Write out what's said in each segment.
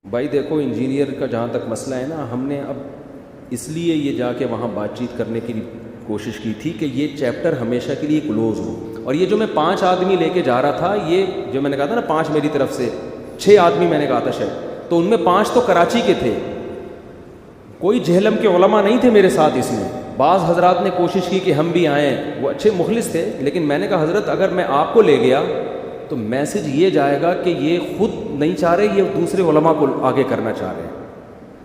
بھائی دیکھو انجینئر کا جہاں تک مسئلہ ہے نا، ہم نے اب اس لیے یہ جا کے وہاں بات چیت کرنے کی کوشش کی تھی کہ یہ چیپٹر ہمیشہ کے لیے کلوز ہو. اور یہ جو میں 5 آدمی لے کے جا رہا تھا، یہ جو میں نے کہا تھا نا 5 میری طرف سے 6 آدمی میں نے کہا تھا شاید، تو ان میں 5 تو کراچی کے تھے، کوئی جہلم کے علماء نہیں تھے میرے ساتھ. اس میں بعض حضرات نے کوشش کی کہ ہم بھی آئیں، وہ اچھے مخلص تھے، لیکن میں نے کہا حضرت اگر میں آپ کو لے گیا تو میسج یہ جائے گا کہ یہ خود نہیں چاہ رہے، یہ دوسرے علماء کو آگے کرنا چاہ رہے ہیں.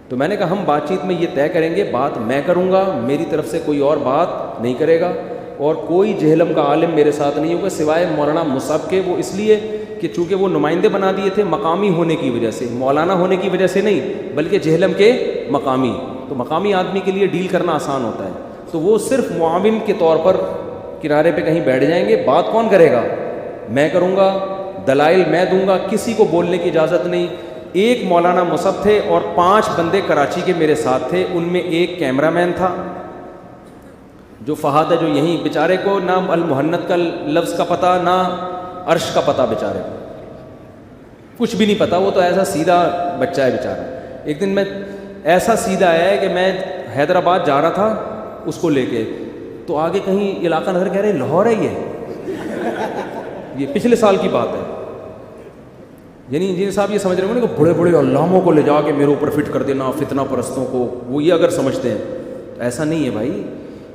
تو میں نے کہا ہم بات چیت میں یہ طے کریں گے، بات میں کروں گا، میری طرف سے کوئی اور بات نہیں کرے گا، اور کوئی جہلم کا عالم میرے ساتھ نہیں ہوگا سوائے مولانا مصعب کے. وہ اس لیے کہ چونکہ وہ نمائندے بنا دیے تھے مقامی ہونے کی وجہ سے، مولانا ہونے کی وجہ سے نہیں، بلکہ جہلم کے مقامی. تو مقامی آدمی کے لیے ڈیل کرنا آسان ہوتا ہے. تو وہ صرف معاون کے طور پر کنارے پہ کہیں بیٹھ جائیں گے. بات کون کرے گا؟ میں کروں گا، دلائل میں دوں گا، کسی کو بولنے کی اجازت نہیں. ایک مولانا مصعب تھے اور 5 بندے کراچی کے میرے ساتھ تھے. ان میں ایک کیمرہ مین تھا جو فہد ہے، جو یہیں بیچارے کو نہ المحنت کا لفظ کا پتہ، نہ عرش کا پتہ، بیچارے کو کچھ بھی نہیں پتہ. وہ تو ایسا سیدھا بچہ ہے بیچارہ. ایک دن میں ایسا سیدھا آیا ہے کہ میں حیدرآباد جا رہا تھا اس کو لے کے، تو آگے کہیں علاقہ نظر کہہ رہے لاہور ہے یہ پچھلے سال کی بات ہے. یعنی انجینئر صاحب یہ سمجھ رہے ہوں نا کہ بڑے بڑے علاموں کو لے جا کے میرے اوپر فٹ کر دینا، فتنہ پرستوں کو، وہ یہ اگر سمجھتے ہیں تو ایسا نہیں ہے بھائی.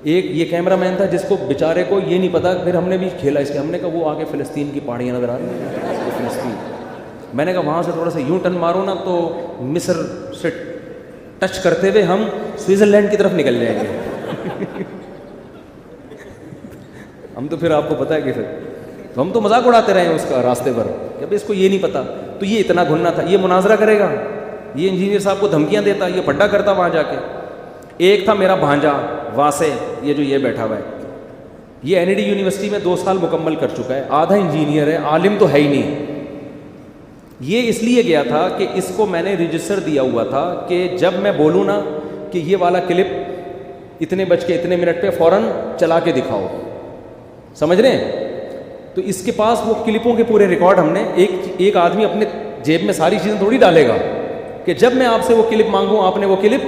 ایک یہ کیمرہ مین تھا جس کو بیچارے کو یہ نہیں پتا. پھر ہم نے بھی کھیلا اس کے، ہم نے کہا وہ آگے فلسطین کی پہاڑیاں نظر آ رہی ہیں، فلسطین. میں نے کہا وہاں سے تھوڑا سا یوں ٹرن مارو نا تو مصر سے ٹچ کرتے ہوئے ہم سوئٹزرلینڈ کی طرف نکل جائیں گے. ہم تو پھر آپ کو پتہ ہے کہ پھر تو ہم تو مذاق اڑاتے رہے ہیں اس کا راستے پر کہ بھائی اس کو یہ نہیں پتا. تو یہ اتنا گھننا تھا، یہ مناظرہ کرے گا، یہ انجینئر صاحب کو دھمکیاں دیتا، یہ پڈا کرتا وہاں جا کے. ایک تھا میرا بھانجا واسع، یہ جو یہ بیٹھا ہوا ہے، یہ این ای ڈی یونیورسٹی میں 2 سال مکمل کر چکا ہے، آدھا انجینئر ہے، عالم تو ہے ہی نہیں. یہ اس لیے گیا تھا کہ اس کو میں نے رجسٹر دیا ہوا تھا کہ جب میں بولوں نا کہ یہ والا کلپ اتنے بج کے اتنے منٹ پہ فوراً چلا کے دکھاؤ، سمجھ رہے ہیں؟ تو اس کے پاس وہ کلپوں کے پورے ریکارڈ ہم نے ایک آدمی اپنے جیب میں ساری چیزیں تھوڑی ڈالے گا کہ جب میں آپ سے وہ کلپ مانگوں آپ نے وہ کلپ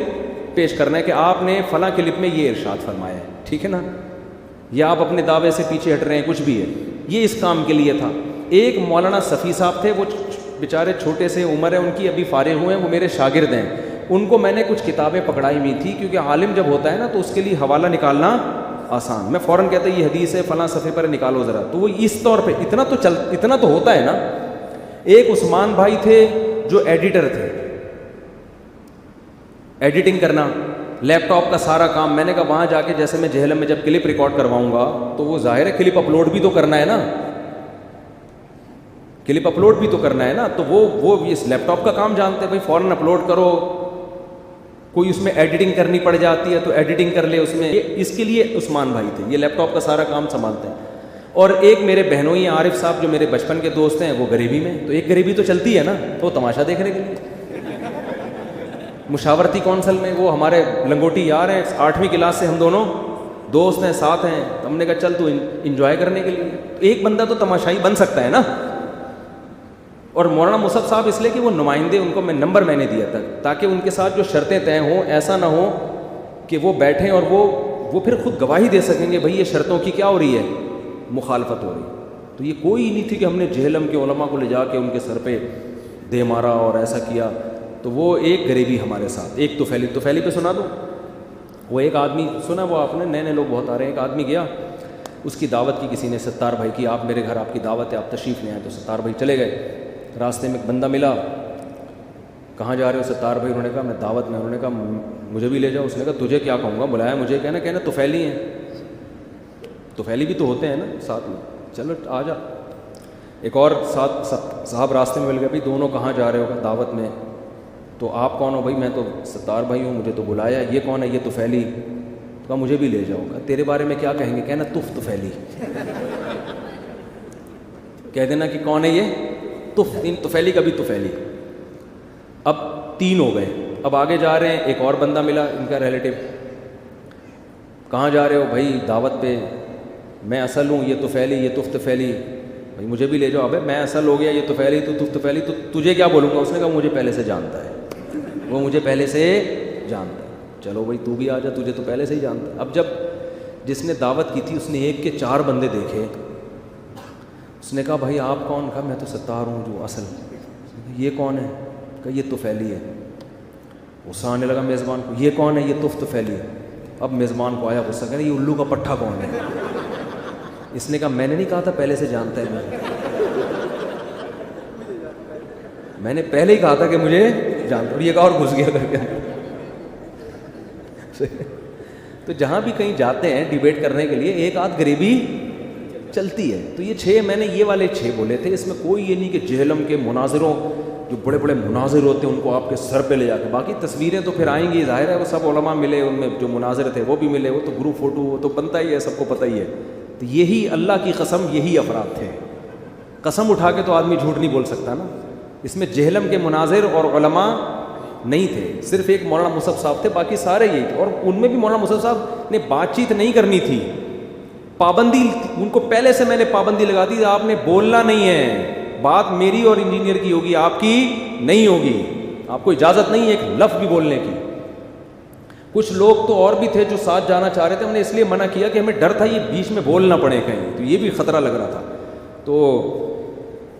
پیش کرنا ہے کہ آپ نے فلاں کلپ میں یہ ارشاد فرمایا ہے، ٹھیک ہے نا، یا آپ اپنے دعوے سے پیچھے ہٹ رہے ہیں، کچھ بھی ہے. یہ اس کام کے لیے تھا. ایک مولانا صفی صاحب تھے، وہ بیچارے چھوٹے سے عمر ہے ان کی، ابھی فارغ ہوئے ہیں، وہ میرے شاگرد ہیں. ان کو میں نے کچھ کتابیں پکڑائی ہوئی تھی کیونکہ عالم جب ہوتا ہے نا تو اس کے لیے حوالہ نکالنا آسان. میں فوراً کہتا یہ حدیث ہے فلاں صفحے پر نکالو ذرا، تو وہ اس طور پہ اتنا تو ہوتا ہے نا. ایک عثمان بھائی تھے جو ایڈیٹر تھے، ایڈیٹنگ کرنا، لیپ ٹاپ کا سارا کام. میں نے کہا وہاں جا کے جیسے میں جہلم میں جب کلپ ریکارڈ کرواؤں گا تو وہ ظاہر ہے کلپ اپلوڈ بھی تو کرنا ہے نا، کلپ اپلوڈ بھی تو کرنا ہے نا. تو وہ اس لیپ ٹاپ کا کام جانتے ہیں، بھائی فوراً اپلوڈ کرو. کوئی اس میں ایڈیٹنگ کرنی پڑ جاتی ہے تو ایڈیٹنگ کر لے اس میں. اس کے لیے عثمان بھائی تھے، یہ لیپ ٹاپ کا سارا کام سنبھالتے ہیں. اور ایک میرے بہنوئی عارف صاحب جو میرے بچپن کے دوست ہیں، وہ غریبی میں، تو ایک غریبی تو چلتی ہے نا، تو وہ تماشا دیکھنے کے لیے مشاورتی کونسل میں وہ ہمارے لنگوٹی یار ہیں، 8ویں کلاس سے ہم دونوں دوست ہیں، ساتھ ہیں. تو ہم نے کہا چل تو انجوائے کرنے کے لیے ایک بندہ تو تماشائی بن سکتا ہے نا. اور مولانا مصعب صاحب اس لیے کہ وہ نمائندے، ان کو نمبر میں نے دیا تھا تاکہ ان کے ساتھ جو شرطیں طے ہوں ایسا نہ ہو کہ وہ بیٹھیں اور وہ پھر خود گواہی دے سکیں گے بھائی یہ شرطوں کی کیا ہو رہی ہے، مخالفت ہو رہی. تو یہ کوئی نہیں تھی کہ ہم نے جہلم کے علماء کو لے جا کے ان کے سر پہ دے مارا اور ایسا کیا. تو وہ ایک غریبی ہمارے ساتھ. ایک توفیلی پہ سنا دو. وہ ایک آدمی سنا، وہ آپ نے نئے لوگ بہت آ رہے ہیں. ایک آدمی گیا، اس کی دعوت کی کسی نے، ستار بھائی کی، آپ میرے گھر آپ کی دعوت ہے، آپ تشریف لے آئے. تو ستار بھائی چلے گئے. راستے میں ایک بندہ ملا، کہاں جا رہے ہو ستار بھائی؟ انہوں نے کہا میں دعوت میں. انہوں نے کہا مجھے بھی لے جاؤ. اس نے کہا تجھے کیا کہوں گا، بلایا مجھے، کہنا توفیلی ہیں. توفیلی بھی تو ہوتے ہیں نا ساتھ میں، چلو آ جا. ایک اور ساتھ صاحب راستے میں مل گئے، بھائی دونوں کہاں جا رہے ہو؟ دعوت میں. تو آپ کون ہو؟ بھائی میں تو ستار بھائی ہوں، مجھے تو بلایا. یہ کون ہے؟ یہ توفیلی. تو کہا مجھے بھی لے جاؤ. کہا تیرے بارے میں کیا کہیں گے؟ کہنا توفیلی. کہہ دینا کہ کون ہے یہ توفیلی کا بھی توفیلی. اب 3 ہو گئے. اب آگے جا رہے ہیں، ایک اور بندہ ملا ان کا ریلیٹیو. کہاں جا رہے ہو؟ بھائی دعوت پہ. میں اصل ہوں، یہ توفیلی، یہ توفیلی. بھائی مجھے بھی لے جاؤ. ابے میں اصل ہو گیا, یہ طفیلی تو طفیلی, تو تجھے کیا بولوں گا؟ اس نے کہا مجھے پہلے سے جانتا ہے, وہ مجھے پہلے سے جانتا ہے. چلو بھائی تو بھی آ جا, تجھے تو پہلے سے ہی جانتا ہے. اب جب جس نے دعوت کی تھی اس نے ایک کے 4 بندے دیکھے. اس نے کہا بھائی آپ کون؟ کہا میں تو ستار ہوں جو اصل. یہ کون ہے؟ کہا یہ طفیلی ہے. غصہ آنے لگا میزبان کو. یہ کون ہے؟ یہ طفیلی ہے. اب میزبان کو آیا غصہ, کہ یہ الو کا پٹھا کون ہے؟ اس نے کہا میں نے نہیں کہا تھا پہلے سے جانتا ہے مجھے, میں نے پہلے ہی کہا تھا کہ مجھے جانتا. اور یہ کہا اور گھس گیا کر کے. تو جہاں بھی کہیں جاتے ہیں ڈیبیٹ کرنے کے لیے ایک آدھ غریبی چلتی ہے. تو یہ 6 میں نے یہ والے 6 بولے تھے. اس میں کوئی یہ نہیں کہ جہلم کے مناظروں, جو بڑے بڑے مناظر ہوتے ہیں ان کو آپ کے سر پہ لے جا کے, باقی تصویریں تو پھر آئیں گی, ظاہر ہے وہ سب علماء ملے, ان میں جو مناظر تھے وہ بھی ملے, وہ تو گروپ فوٹو وہ تو بنتا ہی ہے, سب کو پتہ ہی ہے. تو یہی اللہ کی قسم یہی افراد تھے. قسم اٹھا کے تو آدمی جھوٹ نہیں بول سکتا نا. اس میں جہلم کے مناظر اور علماء نہیں تھے, صرف ایک مولانا مصعب صاحب تھے, باقی سارے یہی تھے. اور ان میں بھی مولانا مصعب صاحب نے بات چیت نہیں کرنی تھی, پابندی, ان کو پہلے سے میں نے پابندی لگا دی, آپ نے بولنا نہیں ہے, بات میری اور انجینئر کی ہوگی, آپ کی نہیں ہوگی, آپ کو اجازت نہیں ہے ایک لفظ بھی بولنے کی. کچھ لوگ تو اور بھی تھے جو ساتھ جانا چاہ رہے تھے, ہم نے اس لیے منع کیا کہ ہمیں ڈر تھا یہ بیچ میں بول نہ پڑے کہیں, تو یہ بھی خطرہ لگ رہا تھا. تو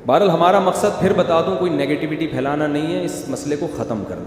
بہرحال ہمارا مقصد پھر بتا دوں کوئی نیگیٹیوٹی پھیلانا نہیں ہے, اس مسئلے کو ختم کرنا.